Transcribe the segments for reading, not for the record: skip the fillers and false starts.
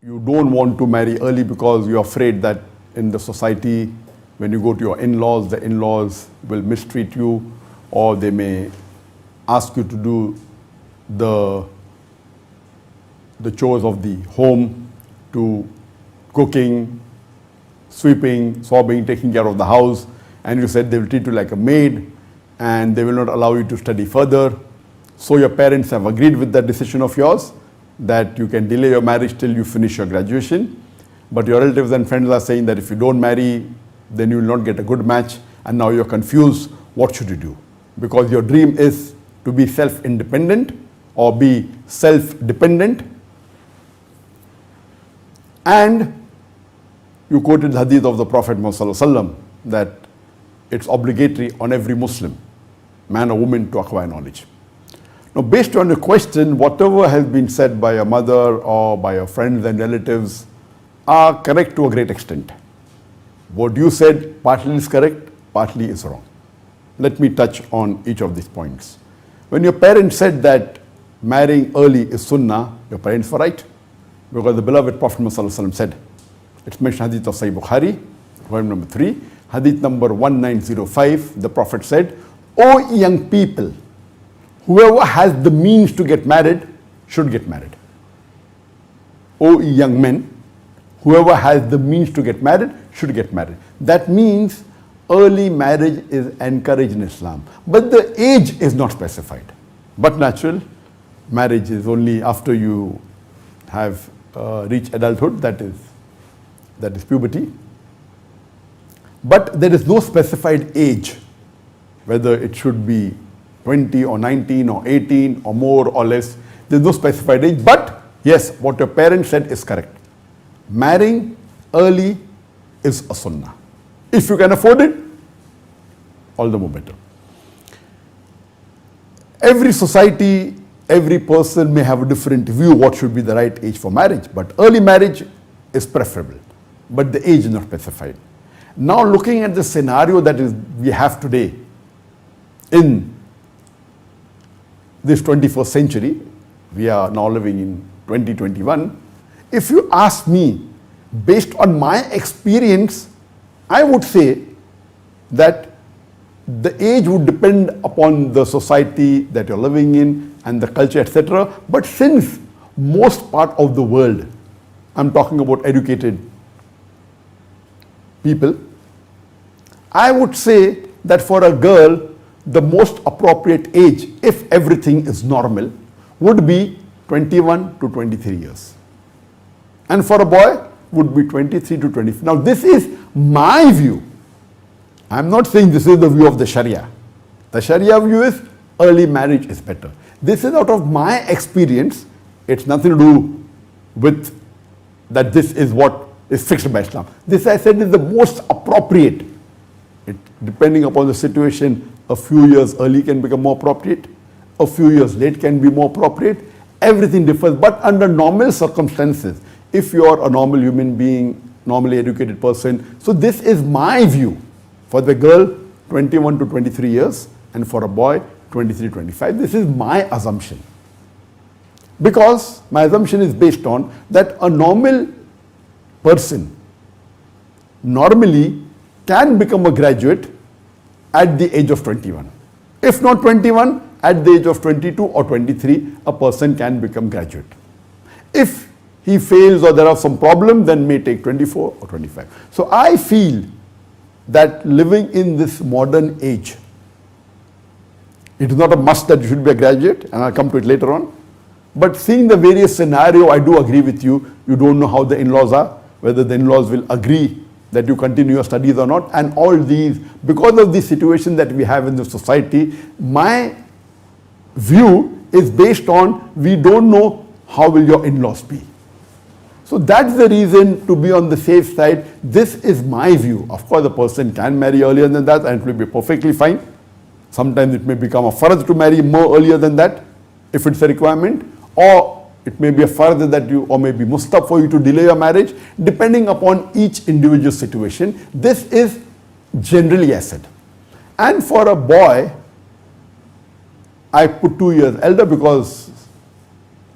You don't want to marry early because you're afraid that in the society, when you go to your in-laws, the in-laws will mistreat you, or they may ask you to do the chores of the home, to cooking, sweeping, swabbing, taking care of the house, and you said they will treat you like a maid and they will not allow you to study further. So your parents have agreed with that decision of yours that you can delay your marriage till you finish your graduation. But your relatives and friends are saying that if you don't marry, then you will not get a good match, and now you're confused. What should you do? Because your dream is to be self-independent or be self-dependent. And you quoted the hadith of the Prophet Muhammad that it's obligatory on every Muslim, man or woman, to acquire knowledge. Now, based on your question, whatever has been said by your mother or by your friends and relatives are correct to a great extent. What you said partly is correct, partly is wrong. Let me touch on each of these points. When your parents said that marrying early is sunnah, your parents were right. Because the beloved Prophet Muhammad said, it's mentioned hadith of Sahih Bukhari, volume number 3, hadith number 1905, the Prophet said, "O young people, whoever has the means to get married should get married." O young men, whoever has the means to get married should get married. That means early marriage is encouraged in Islam, but the age is not specified. But natural, marriage is only after you have reached adulthood, that is puberty. But there is no specified age, whether it should be 20 or 19 or 18 or more or less. There is no specified age. But yes, what your parents said is correct. Marrying early is a sunnah. If you can afford it, all the more better. Every society, every person may have a different view what should be the right age for marriage, but early marriage is preferable, but the age is not specified. Now, looking at the scenario that we have today in this 21st century, we are now living in 2021. If you ask me, based on my experience, I would say that the age would depend upon the society that you're living in and the culture, etc. But since most part of the world, I'm talking about educated people, I would say that for a girl, the most appropriate age, if everything is normal, would be 21 to 23 years. And for a boy, would be 23 to 24. Now, this is my view. I'm not saying this is the view of the Sharia. The Sharia view is early marriage is better. This is out of my experience. It's nothing to do with that this is what is fixed by Islam. This, I said, is the most appropriate. Depending upon the situation, a few years early can become more appropriate. A few years late can be more appropriate. Everything differs. But under normal circumstances, if you are a normal human being, normally educated person, so this is my view. For the girl, 21 to 23 years, and for a boy, 23 to 25. This is my assumption. Because my assumption is based on that a normal person normally can become a graduate at the age of 21. If not 21, at the age of 22 or 23, a person can become graduate. If he fails or there are some problems, then may take 24 or 25. So I feel that living in this modern age, it is not a must that you should be a graduate, and I'll come to it later on. But seeing the various scenario, I do agree with you. You don't know how the in-laws are, whether the in-laws will agree that you continue your studies or not, and all these, because of the situation that we have in the society, my view is based on we don't know how will your in-laws be. So that's the reason to be on the safe side. This is my view. Of course, the person can marry earlier than that and it will be perfectly fine. Sometimes it may become a farz to marry more earlier than that, if it's a requirement, or it may be a farz that you, or maybe mustahab for you to delay your marriage, depending upon each individual situation. This is generally said. And for a boy, I put 2 years elder because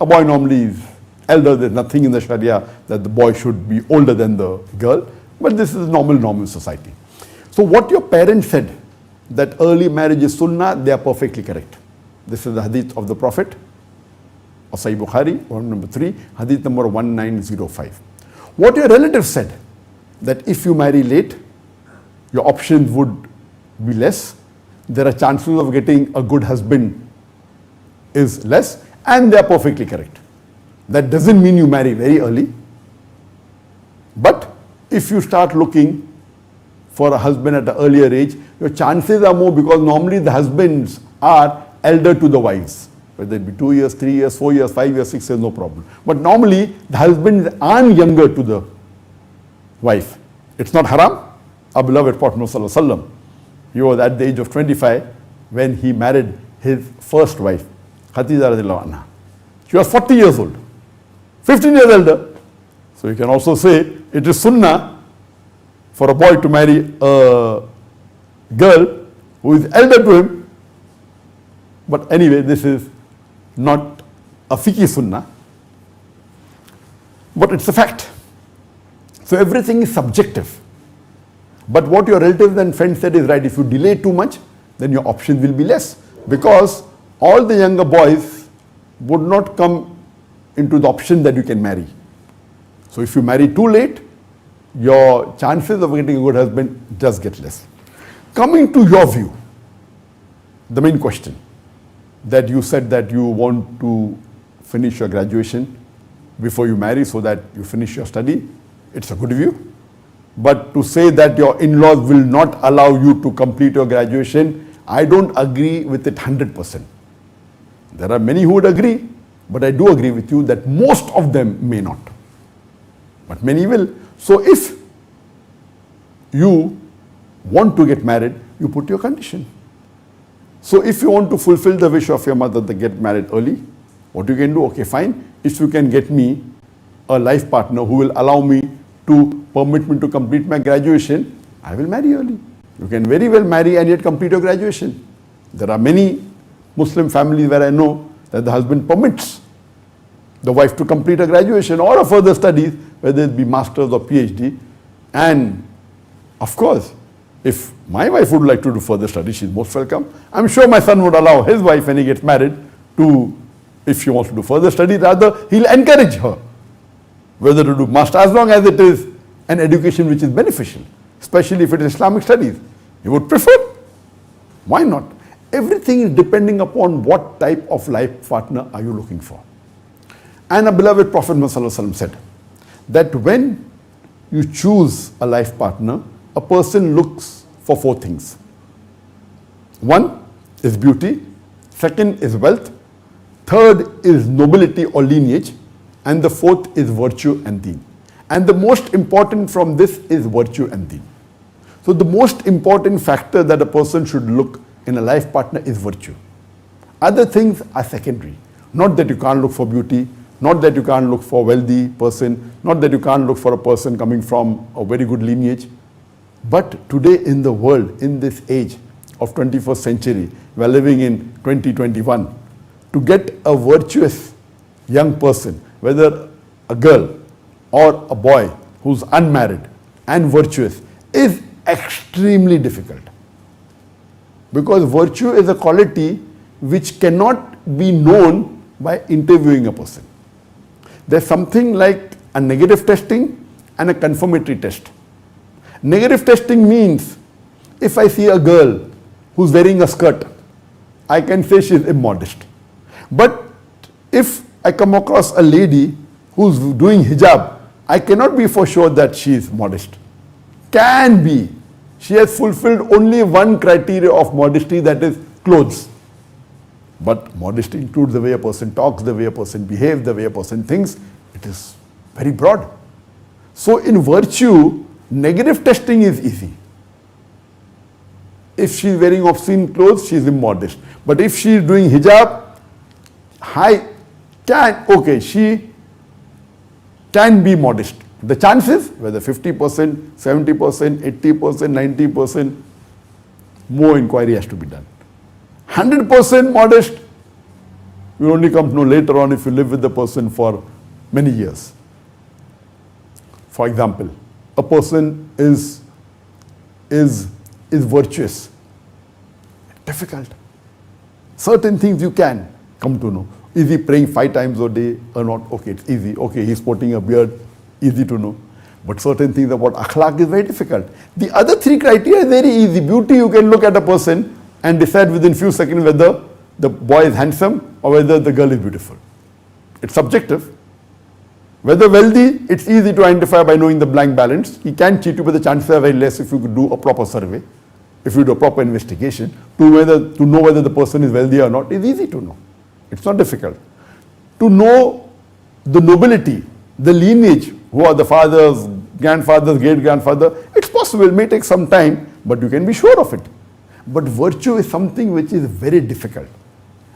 a boy normally is elder. There's nothing in the Sharia that the boy should be older than the girl, but this is normal society. So what your parents said, that early marriage is sunnah, they are perfectly correct. This is the hadith of the Prophet of Sahih Bukhari, volume number 3, hadith number 1905. What your relatives said, that if you marry late, your options would be less, there are chances of getting a good husband is less, and they are perfectly correct. That doesn't mean you marry very early, but if you start looking for a husband at an earlier age, your chances are more, because normally the husbands are elder to the wives, whether it be 2 years, 3 years, 4 years, 5 years, 6 years, no problem. But normally the husbands are younger to the wife. It's not haram. Our beloved Prophet Muhammad, he was at the age of 25 when he married his first wife, Khadija radiallahu anha. She was 40 years old, 15 years elder. So you can also say it is sunnah for a boy to marry a girl who is elder to him. But anyway, this is not a fiqhi sunnah, but it's a fact. So everything is subjective. But what your relatives and friends said is right. If you delay too much, then your options will be less, because all the younger boys would not come into the option that you can marry. So if you marry too late, your chances of getting a good husband just get less. Coming to your view, the main question, that you said that you want to finish your graduation before you marry so that you finish your study, it's a good view. But to say that your in-laws will not allow you to complete your graduation, I don't agree with it 100%. There are many who would agree, but I do agree with you that most of them may not, but many will. So if you want to get married, you put your condition. So if you want to fulfill the wish of your mother to get married early, what you can do? Okay, fine. If you can get me a life partner who will allow me to permit me to complete my graduation, I will marry early. You can very well marry and yet complete your graduation. There are many Muslim families where I know that the husband permits the wife to complete her graduation or a further studies, whether it be masters or PhD. And of course, if my wife would like to do further studies, she's most welcome. I'm sure my son would allow his wife when he gets married to, if she wants to do further study, rather he'll encourage her whether to do master, as long as it is an education which is beneficial, especially if it is Islamic studies. He would prefer. Why not? Everything is depending upon what type of life partner are you looking for. And a beloved Prophet Muhammad said that when you choose a life partner, a person looks for 4 things. 1 is beauty, 2nd is wealth, 3rd is nobility or lineage, and the 4th is virtue and deen. And the most important from this is virtue and deen. So the most important factor that a person should look in a life partner is virtue. Other things are secondary. Not that you can't look for beauty, not that you can't look for a wealthy person, not that you can't look for a person coming from a very good lineage. But today in the world, in this age of 21st century, we are living in 2021, to get a virtuous young person, whether a girl or a boy who's unmarried and virtuous, is extremely difficult. Because virtue is a quality which cannot be known by interviewing a person. There's something like a negative testing and a confirmatory test. Negative testing means if I see a girl who's wearing a skirt, I can say she's immodest. But if I come across a lady who's doing hijab, I cannot be for sure that she is modest. Can be. She has fulfilled only one criteria of modesty, that is clothes. But modesty includes the way a person talks, the way a person behaves, the way a person thinks. It is very broad. So in virtue, negative testing is easy. If she is wearing obscene clothes, she is immodest. But if she is doing hijab, she can be modest. The chances, whether 50%, 70%, 80%, 90%, more inquiry has to be done. 100% modest, you only come to know later on if you live with the person for many years. For example, a person is virtuous. Difficult. Certain things you can come to know. Is he praying 5 times a day or not? Okay, it's easy. Okay, he's sporting a beard, easy to know. But certain things about akhlaq is very difficult. The other 3 criteria are very easy. Beauty, you can look at a person and decide within few seconds whether the boy is handsome or whether the girl is beautiful. It's subjective. Whether wealthy, it's easy to identify by knowing the blank balance. He can cheat you, but the chances are very less if you could do a proper survey, if you do a proper investigation. To know whether the person is wealthy or not is easy to know. It's not difficult. To know the nobility, the lineage, who are the fathers, grandfathers, great-grandfather, it's possible. It may take some time, but you can be sure of it. But virtue is something which is very difficult.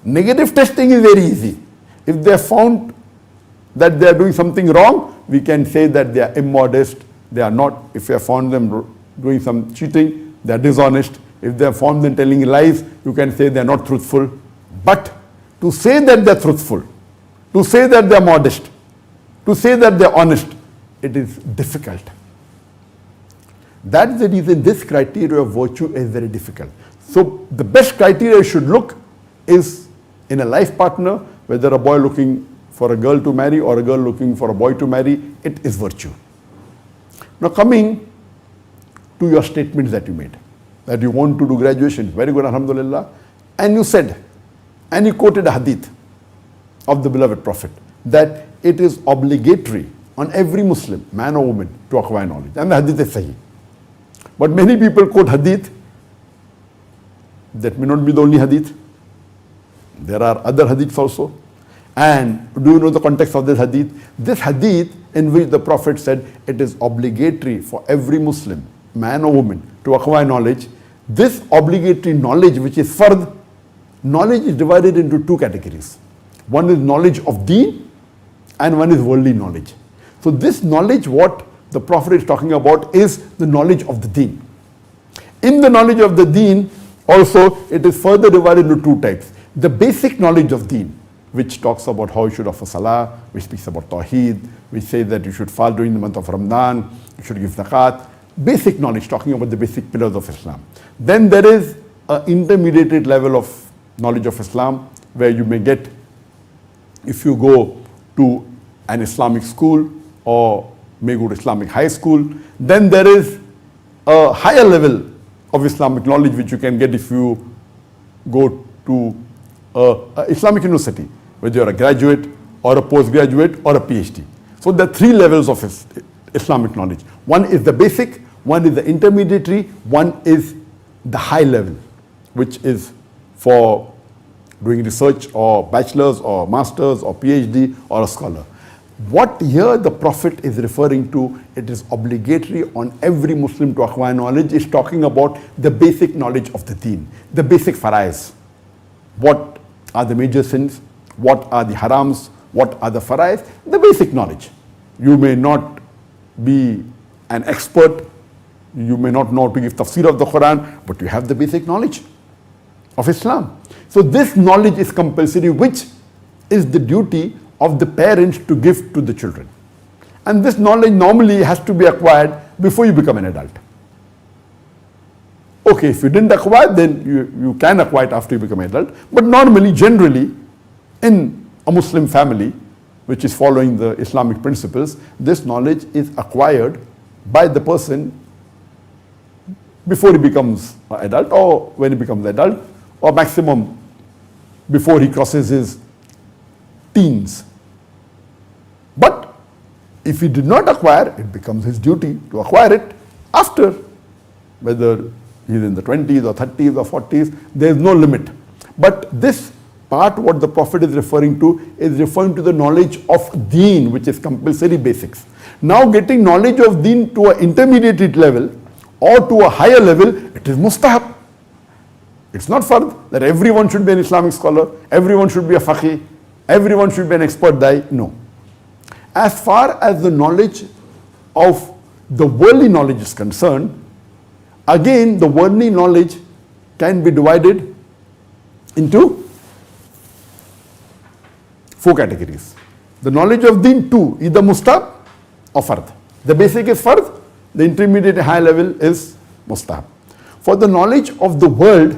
Negative testing is very easy. If they are found that they are doing something wrong, we can say that they are immodest, they are not. If we have found them doing some cheating, they are dishonest. If they have found them telling lies, you can say they are not truthful. But to say that they are truthful, to say that they are modest, to say that they are honest, it is difficult. That's the reason this criteria of virtue is very difficult. So the best criteria you should look is in a life partner, whether a boy looking for a girl to marry or a girl looking for a boy to marry, it is virtue. Now coming to your statements that you made, that you want to do graduation, very good, alhamdulillah, and you said, and you quoted a hadith of the beloved Prophet, that it is obligatory on every Muslim, man or woman, to acquire knowledge. And the hadith is sahih. But many people quote hadith. That may not be the only hadith. There are other hadiths also. And do you know the context of this hadith? This hadith in which the Prophet said it is obligatory for every Muslim, man or woman, to acquire knowledge. This obligatory knowledge, which is fard, knowledge is divided into 2 categories. One is knowledge of deen and one is worldly knowledge. So this knowledge, what the Prophet is talking about, is the knowledge of the deen. In the knowledge of the deen, also it is further divided into 2 types. The basic knowledge of deen, which talks about how you should offer salah, which speaks about tawheed, which says that you should fast during the month of Ramadan, you should give zakat. Basic knowledge, talking about the basic pillars of Islam. Then there is an intermediate level of knowledge of Islam, where you may get, if you go to an Islamic school or may go to Islamic high school. Then there is a higher level of Islamic knowledge which you can get if you go to an Islamic university, whether you're a graduate or a postgraduate or a PhD. So there are 3 levels of Islamic knowledge. One is the basic, one is the intermediary, one is the high level, which is for doing research or bachelor's or master's or PhD or a scholar. What here the Prophet is referring to, it is obligatory on every Muslim to acquire knowledge, is talking about the basic knowledge of the deen, the basic faraiz. What are the major sins? What are the harams? What are the faraiz? The basic knowledge. You may not be an expert, you may not know to give tafsir of the Quran, but you have the basic knowledge of Islam. So this knowledge is compulsory, which is the duty of the parents to give to the children. And this knowledge normally has to be acquired before you become an adult. Okay, if you didn't acquire, then you can acquire it after you become an adult. But normally, generally, in a Muslim family, which is following the Islamic principles, this knowledge is acquired by the person before he becomes an adult, or when he becomes an adult, or maximum before he crosses his teens. But if he did not acquire, it becomes his duty to acquire it after, whether he's in the 20s or 30s or 40s, there is no limit. But this part, what the Prophet is referring to, is referring to the knowledge of deen, which is compulsory basics. Now getting knowledge of deen to an intermediate level or to a higher level, it is mustahab. It's not fard that everyone should be an Islamic scholar, everyone should be a faqih, everyone should be an expert dai. No. As far as the knowledge of the worldly knowledge is concerned, again the worldly knowledge can be divided into 4 categories. The knowledge of deen too, either mustahab or fard. The basic is fard, the intermediate and high level is mustahab. For the knowledge of the world,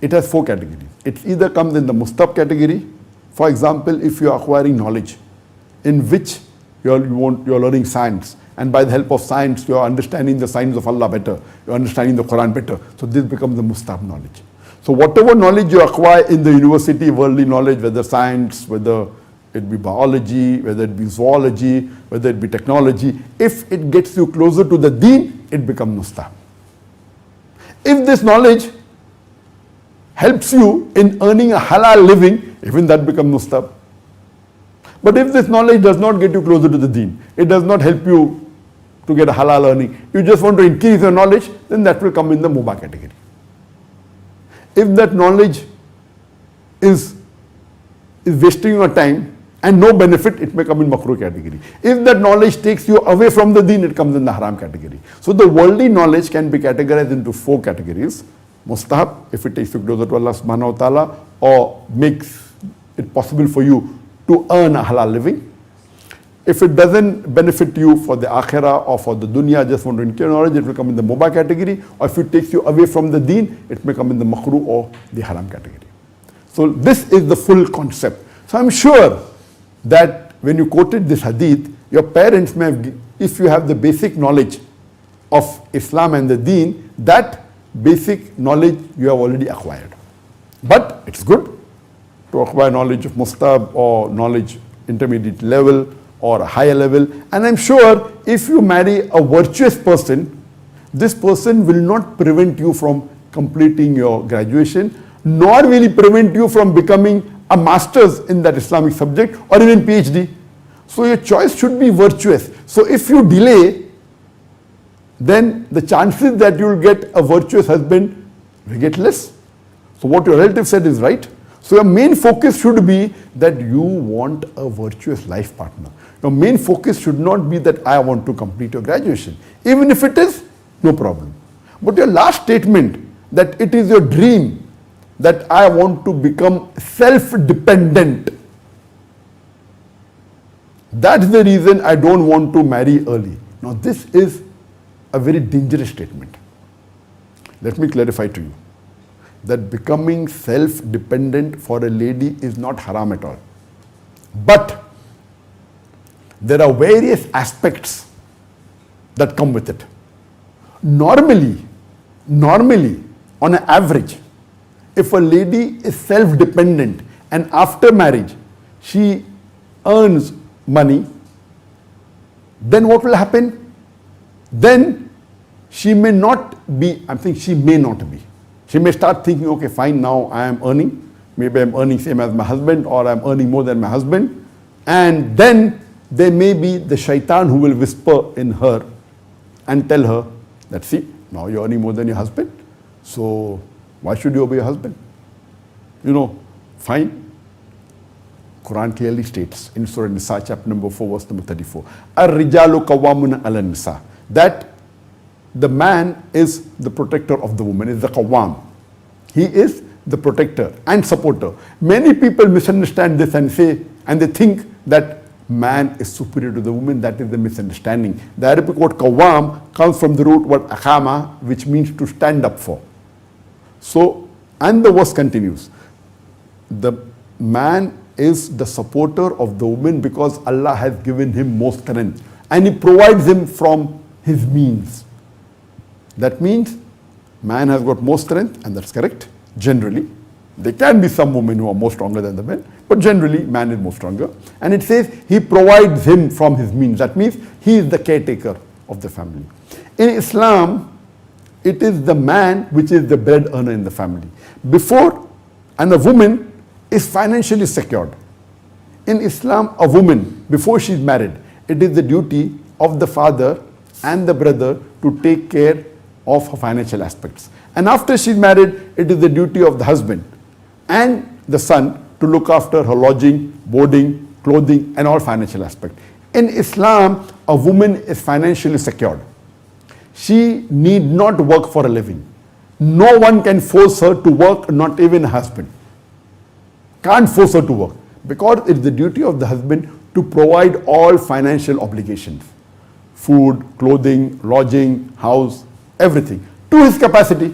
it has 4 categories. It either comes in the mustahab category. For example, if you are acquiring knowledge in which you are learning science, and by the help of science you are understanding the signs of Allah better, you are understanding the Quran better, so this becomes the mustahab knowledge. So whatever knowledge you acquire in the university, worldly knowledge, whether science, whether it be biology, whether it be zoology, whether it be technology, if it gets you closer to the deen, it becomes mustahab. If this knowledge helps you in earning a halal living, even that becomes mustahab. But if this knowledge does not get you closer to the deen, it does not help you to get a halal earning, you just want to increase your knowledge, then that will come in the mubah category. If that knowledge is wasting your time and no benefit, it may come in makruh category. If that knowledge takes you away from the deen, it comes in the haram category. So the worldly knowledge can be categorized into 4 categories. Mustahab, if it takes you closer to Allah subhanahu wa ta'ala or makes it possible for you to earn a halal living. If it doesn't benefit you for the akhirah or for the dunya, just want to increase knowledge, it will come in the mubah category. Or if it takes you away from the deen, it may come in the makruh or the haram category. So this is the full concept. So I'm sure that when you quoted this hadith, your parents may have, if you have the basic knowledge of Islam and the deen, that basic knowledge you have already acquired. But it's good to acquire knowledge of mustahab or knowledge intermediate level or a higher level. And I'm sure if you marry a virtuous person, this person will not prevent you from completing your graduation, nor will he prevent you from becoming a master's in that Islamic subject or even PhD. So your choice should be virtuous. So if you delay, then the chances that you will get a virtuous husband will get less. So what your relative said is right. So your main focus should be that you want a virtuous life partner. Your main focus should not be that I want to complete your graduation. Even if it is, no problem. But your last statement, that it is your dream that I want to become self-dependent, that's the reason I don't want to marry early. Now this is a very dangerous statement. Let me clarify to you that becoming self-dependent for a lady is not haram at all. But there are various aspects that come with it. Normally, on an average, if a lady is self-dependent and after marriage she earns money, then what will happen? Then she may not be, she may start thinking, okay, fine, now I am earning. Maybe I'm earning same as my husband, or I'm earning more than my husband. And then there may be the shaitan who will whisper in her and tell her that, see, now you're earning more than your husband, so why should you obey your husband? Fine. Quran clearly states in Surah Nisa, chapter number 4, verse number 34, Ar-rijalu qawwamuna 'ala nisa, that the man is the protector of the woman, is the qawwam. He is the protector and supporter. Many people misunderstand this and they think that man is superior to the woman. That is the misunderstanding. The Arabic word qawwam comes from the root word aqama, which means to stand up for. So, and the verse continues, the man is the supporter of the woman because Allah has given him more strength and he provides him from his means. That means man has got more strength, and that's correct. Generally, there can be some women who are more stronger than the men, but generally man is more stronger. And it says he provides him from his means. That means he is the caretaker of the family. In Islam, it is the man which is the bread earner in the family. And a woman is financially secured. In Islam, a woman, before she is married, it is the duty of the father and the brother to take care of her financial aspects. And after she is married, it is the duty of the husband and the son to look after her lodging, boarding, clothing, and all financial aspects. In Islam, a woman is financially secured. She need not work for a living. No one can force her to work, not even a husband. Can't force her to work. Because it's the duty of the husband to provide all financial obligations. Food, clothing, lodging, house, everything, to his capacity.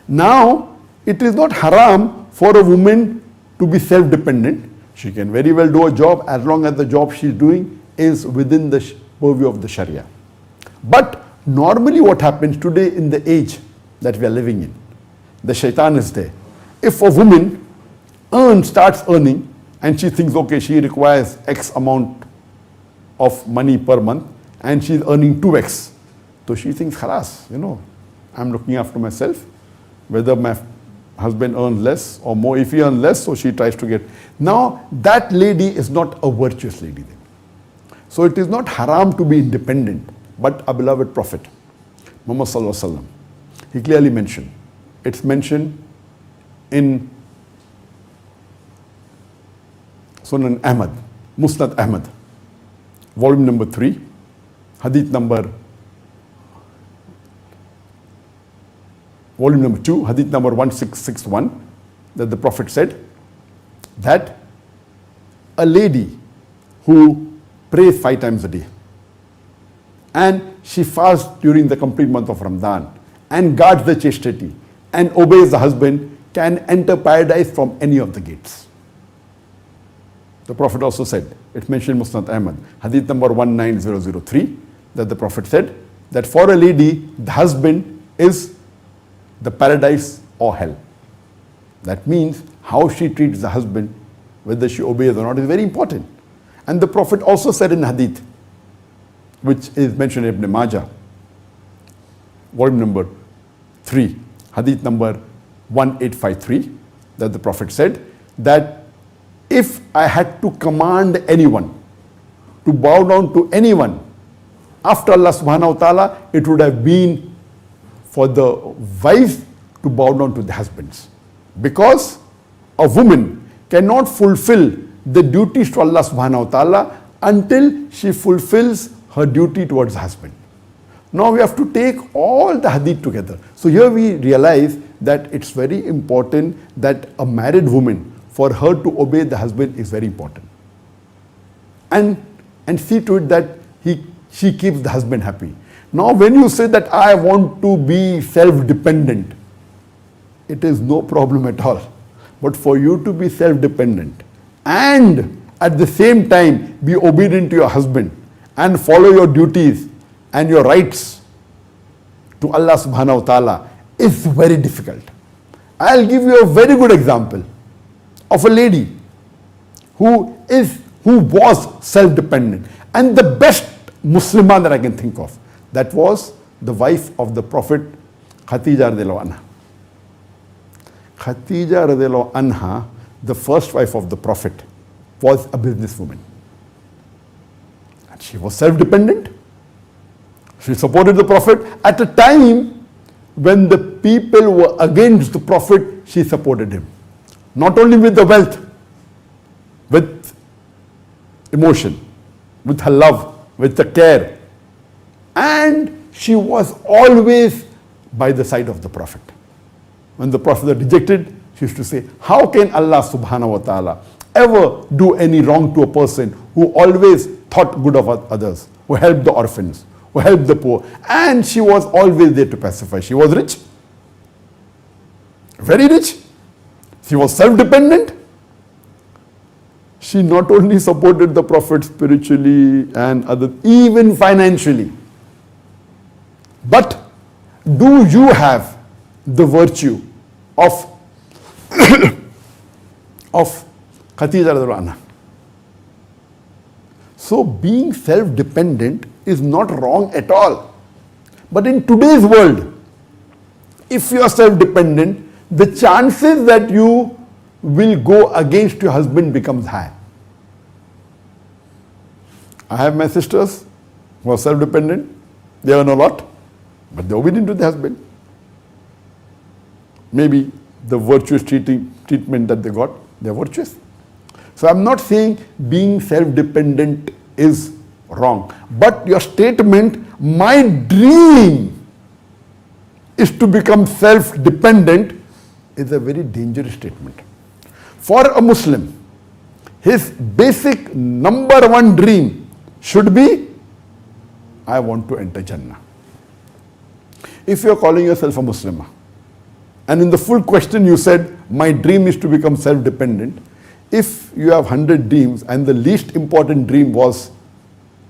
Now, it is not haram for a woman to be self-dependent. She can very well do a job as long as the job she is doing is within the purview of the Sharia. But normally what happens today in the age that we are living in, the shaitan is there. If a woman starts earning and she thinks, okay, she requires X amount of money per month and she's earning 2x. So she thinks, khalas, I'm looking after myself. Whether my husband earns less or more, if he earns less, so she tries to get. Now, that lady is not a virtuous lady then. So it is not haram to be independent, but a beloved Prophet, Muhammad Sallallahu Alaihi Wasallam, he clearly mentioned. It's mentioned in Sunan Ahmad, Musnad Ahmad, volume number 3, hadith number, volume number 2, hadith number 1661, that the Prophet said that a lady who prays 5 times a day and she fasts during the complete month of Ramadan and guards the chastity and obeys the husband can enter paradise from any of the gates. The Prophet also said, it's mentioned in Musnad Ahmad, hadith number 19003, that the Prophet said that for a lady, the husband is the paradise or hell. That means how she treats the husband, whether she obeys or not, is very important. And the Prophet also said in hadith, which is mentioned in Ibn Majah, volume number 3, hadith number 1853, that the Prophet said that if I had to command anyone to bow down to anyone after Allah subhanahu wa ta'ala, it would have been for the wives to bow down to the husbands. Because a woman cannot fulfill the duties to Allah subhanahu wa ta'ala until she fulfills her duty towards the husband. Now we have to take all the hadith together. So here we realize that it's very important that a married woman, for her to obey the husband is very important. And see to it that she keeps the husband happy. Now when you say that I want to be self-dependent, it is no problem at all. But for you to be self-dependent and at the same time be obedient to your husband and follow your duties and your rights to Allah subhanahu wa ta'ala is very difficult. I'll give you a very good example of a lady who was self-dependent, and the best Muslimah that I can think of, that was the wife of the Prophet, Khatija radiallahu anha. Khatija radiallahu anha, the first wife of the Prophet, was a businesswoman. And she was self-dependent. She supported the Prophet. At a time when the people were against the Prophet, she supported him. Not only with the wealth, with emotion, with her love, with the care. And she was always by the side of the Prophet. When the Prophet was rejected, she used to say, how can Allah subhanahu wa ta'ala ever do any wrong to a person who always thought good of others, who helped the orphans, who helped the poor? And she was always there to pacify. She was rich, very rich. She was self-dependent. She not only supported the Prophet spiritually and others, even financially. But do you have the virtue of Khatija radiallahu anha? So being self-dependent is not wrong at all. But in today's world, if you are self-dependent, the chances that you will go against your husband becomes high. I have my sisters who are self-dependent. They earn a lot, but they're obedient to the husband. Maybe the virtuous treatment that they got, they're virtuous. So I'm not saying being self-dependent is wrong. But your statement, my dream is to become self-dependent, is a very dangerous statement. For a Muslim, his basic number one dream should be, I want to enter Jannah. If you are calling yourself a Muslim, and in the full question you said, my dream is to become self-dependent, if you have 100 dreams and the least important dream was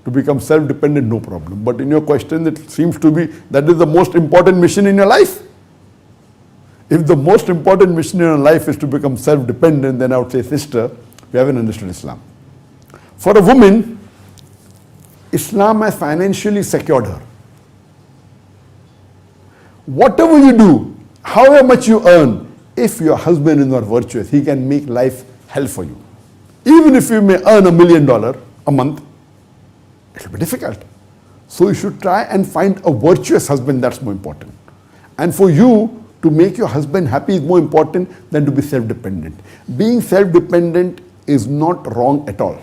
to become self-dependent, no problem. But in your question, it seems to be that is the most important mission in your life. If the most important mission in your life is to become self-dependent, then I would say, sister, we haven't understood Islam. For a woman, Islam has financially secured her. Whatever you do, however much you earn, if your husband is not virtuous, he can make life hell for you. Even if you may earn $1 million a month, it will be difficult. So you should try and find a virtuous husband. That's more important. And for you to make your husband happy is more important than to be self-dependent. Being self-dependent is not wrong at all.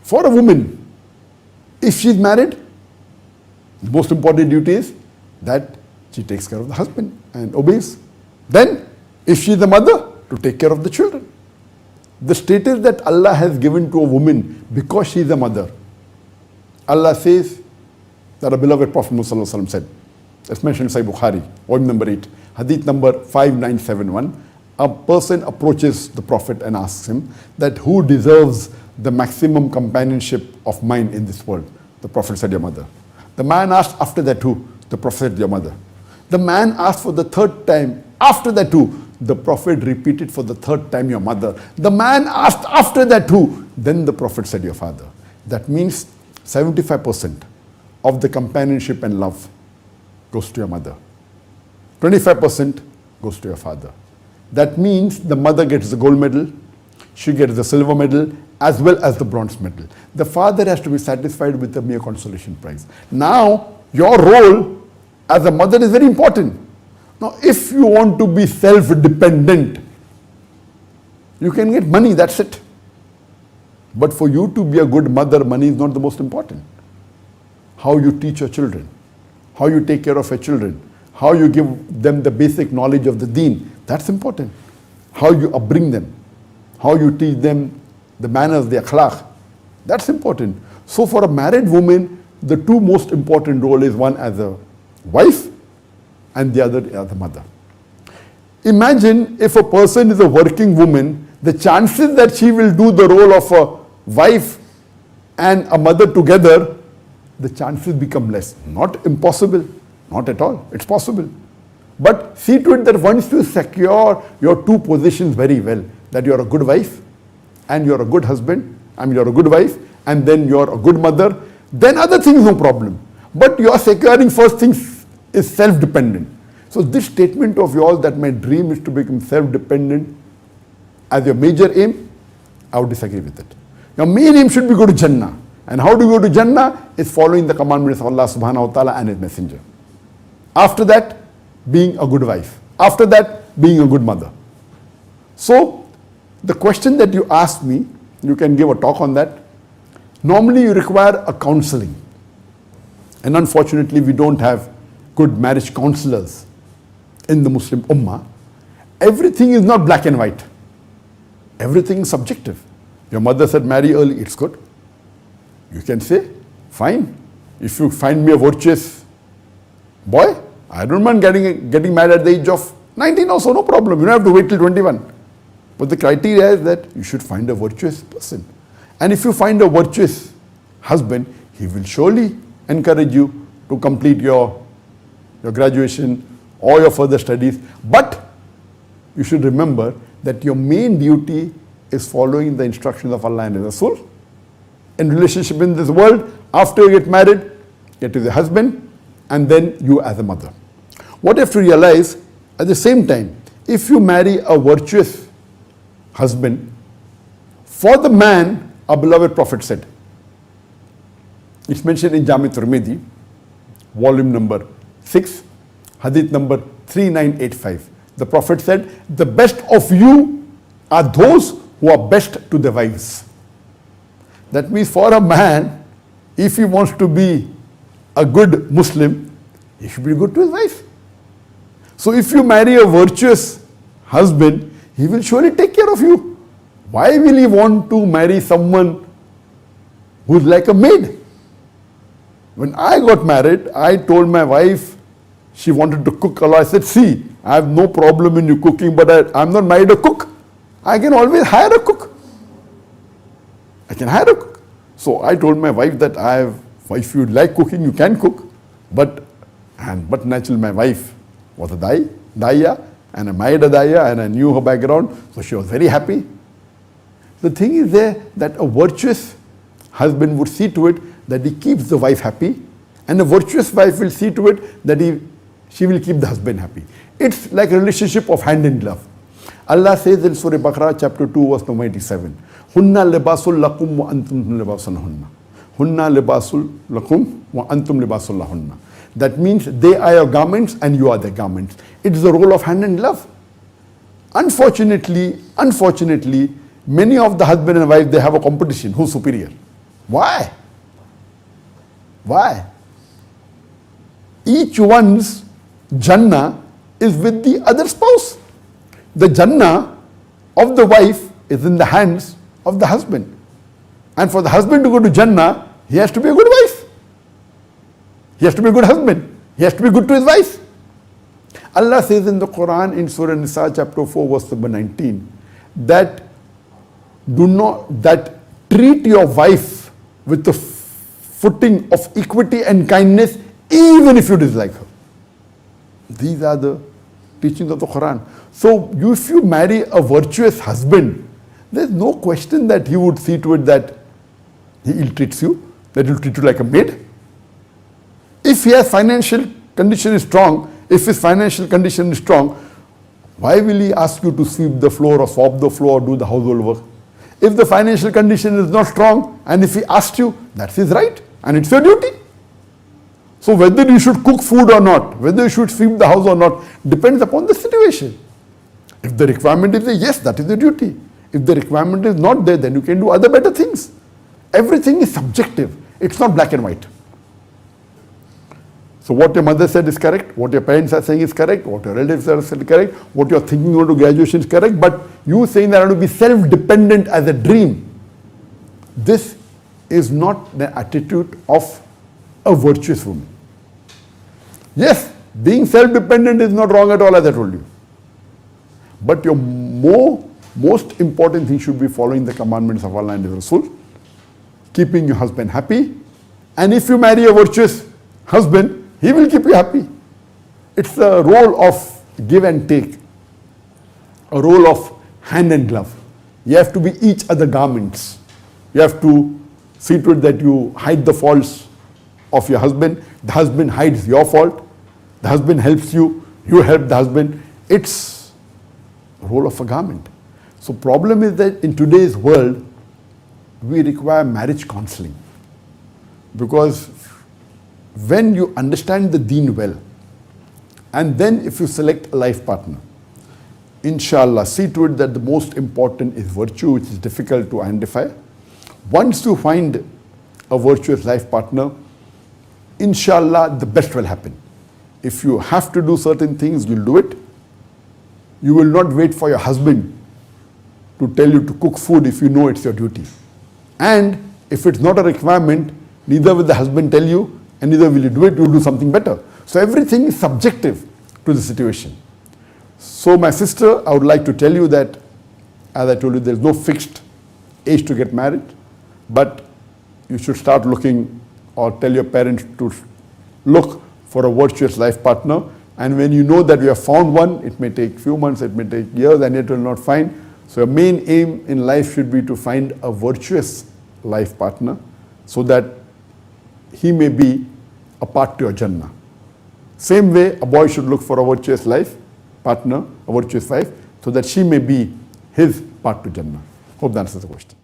For a woman, if she is married, the most important duty is that she takes care of the husband and obeys. Then, if she is the mother, to take care of the children. The status that Allah has given to a woman because she is a mother. Allah says that our beloved Prophet Muhammad said, as mentioned in Sahih Bukhari, volume number 8, hadith number 5971, a person approaches the Prophet and asks him that who deserves the maximum companionship of mine in this world? The Prophet said, your mother. The man asked after that who? The Prophet said, your mother. The man asked for the third time, after that who? The Prophet repeated for the third time, your mother. The man asked after that who? Then the Prophet said, your father. That means 75% of the companionship and love goes to your mother. 25% goes to your father. That means the mother gets the gold medal, she gets the silver medal, as well as the bronze medal. The father has to be satisfied with the mere consolation prize. Now, your role as a mother is very important. Now, if you want to be self-dependent, you can get money, that's it. But for you to be a good mother, money is not the most important. How you teach your children, how you take care of your children, how you give them the basic knowledge of the deen, that's important. How you upbring them, how you teach them the manners, the akhlaq, that's important. So for a married woman, the two most important roles is one as a wife and the other as a mother. Imagine if a person is a working woman, the chances that she will do the role of a wife and a mother together, the chances become less. Not impossible, not at all, it's possible. But see to it that once you secure your two positions very well, that you're a good wife and you're a good husband, you're a good wife and then you're a good mother, then other things no problem. But you're securing first things is self-dependent. So this statement of yours that my dream is to become self-dependent as your major aim, I would disagree with it. Your main aim should be go to Jannah. And how do you go to Jannah? Is following the commandments of Allah subhanahu wa ta'ala and His Messenger. After that, being a good wife. After that, being a good mother. So, the question that you asked me, you can give a talk on that. Normally you require a counseling. And unfortunately, we don't have good marriage counselors in the Muslim Ummah. Everything is not black and white. Everything is subjective. Your mother said marry early, it's good. You can say, fine. If you find me a virtuous boy, I don't mind getting married at the age of 19 also, no problem. You don't have to wait till 21. But the criteria is that you should find a virtuous person. And if you find a virtuous husband, he will surely encourage you to complete your graduation or your further studies. But you should remember that your main duty is following the instructions of Allah and His Rasul. In relationship in this world, after you get married, get to the husband and then you as a mother. What you have to realize, at the same time, if you marry a virtuous husband, for the man, our beloved Prophet said, it's mentioned in Jami Tirmidhi, volume number 6, hadith number 3985. The Prophet said, the best of you are those who are best to their wives. That means for a man, if he wants to be a good Muslim, he should be good to his wife. So if you marry a virtuous husband, he will surely take care of you. Why will he want to marry someone who's like a maid? When I got married, I told my wife, she wanted to cook a lot. I said, see, I have no problem in you cooking, but I'm not married a cook. I can always hire a cook. I can hire a cook. So I told my wife that if you like cooking, you can cook. But naturally my wife was a daiya, and I married a daiya, and I knew her background, so she was very happy. The thing is there that a virtuous husband would see to it that he keeps the wife happy, and a virtuous wife will see to it that she will keep the husband happy. It's like a relationship of hand in glove. Allah says in Surah Baqarah chapter 2 verse number 87, Hunna libasul lakum wa antum libasul lahunna. Hunna libasul lakum wa antum libasul lahunna. That means they are your garments and you are their garments. It is the role of hand in glove. Unfortunately, many of the husband and wife, they have a competition. Who's superior? Why? Each one's Jannah is with the other spouse. The Jannah of the wife is in the hands of the husband. And for the husband to go to Jannah, he has to be a good wife. He has to be a good husband. He has to be good to his wife. Allah says in the Quran in Surah Nisa chapter 4 verse number 19 that treat your wife with the footing of equity and kindness even if you dislike her. These are the teachings of the Quran. So if you marry a virtuous husband, there's no question that he would see to it that he ill-treats you, that he'll treat you like a maid. If his financial condition is strong, why will he ask you to sweep the floor or swab the floor or do the household work? If the financial condition is not strong and if he asked you, that's his right and it's your duty. So whether you should cook food or not, whether you should sweep the house or not, depends upon the situation. If the requirement is there, yes, that is the duty. If the requirement is not there, then you can do other better things. Everything is subjective. It's not black and white. So what your mother said is correct, what your parents are saying is correct, what your relatives are saying is correct, what you're thinking going to graduation is correct, but you saying that I want to be self-dependent as a dream, this is not the attitude of a virtuous woman. Yes, being self-dependent is not wrong at all, as I told you. But your most important thing should be following the commandments of Allah and His Rasul, keeping your husband happy, and if you marry a virtuous husband, he will keep you happy. It's a role of give and take, a role of hand and glove. You have to be each other garments. You have to see to it that you hide the faults of your husband. The husband hides your fault. The husband helps you. You help the husband. It's a role of a garment. So problem is that in today's world, we require marriage counseling. Because when you understand the deen well, and then if you select a life partner, inshallah, see to it that the most important is virtue, which is difficult to identify. Once you find a virtuous life partner, inshallah, the best will happen. If you have to do certain things, you'll do it. You will not wait for your husband to tell you to cook food if you know it's your duty. And if it's not a requirement, neither will the husband tell you, and neither will you do it, you'll do something better. So everything is subjective to the situation. So my sister, I would like to tell you that, as I told you, there's no fixed age to get married, but you should start looking or tell your parents to look for a virtuous life partner. And when you know that you have found one, it may take few months, it may take years, and yet you will not find. So your main aim in life should be to find a virtuous life partner so that he may be a part to your Jannah. Same way, a boy should look for a virtuous life partner, a virtuous wife, so that she may be his part to Jannah. Hope that answers the question.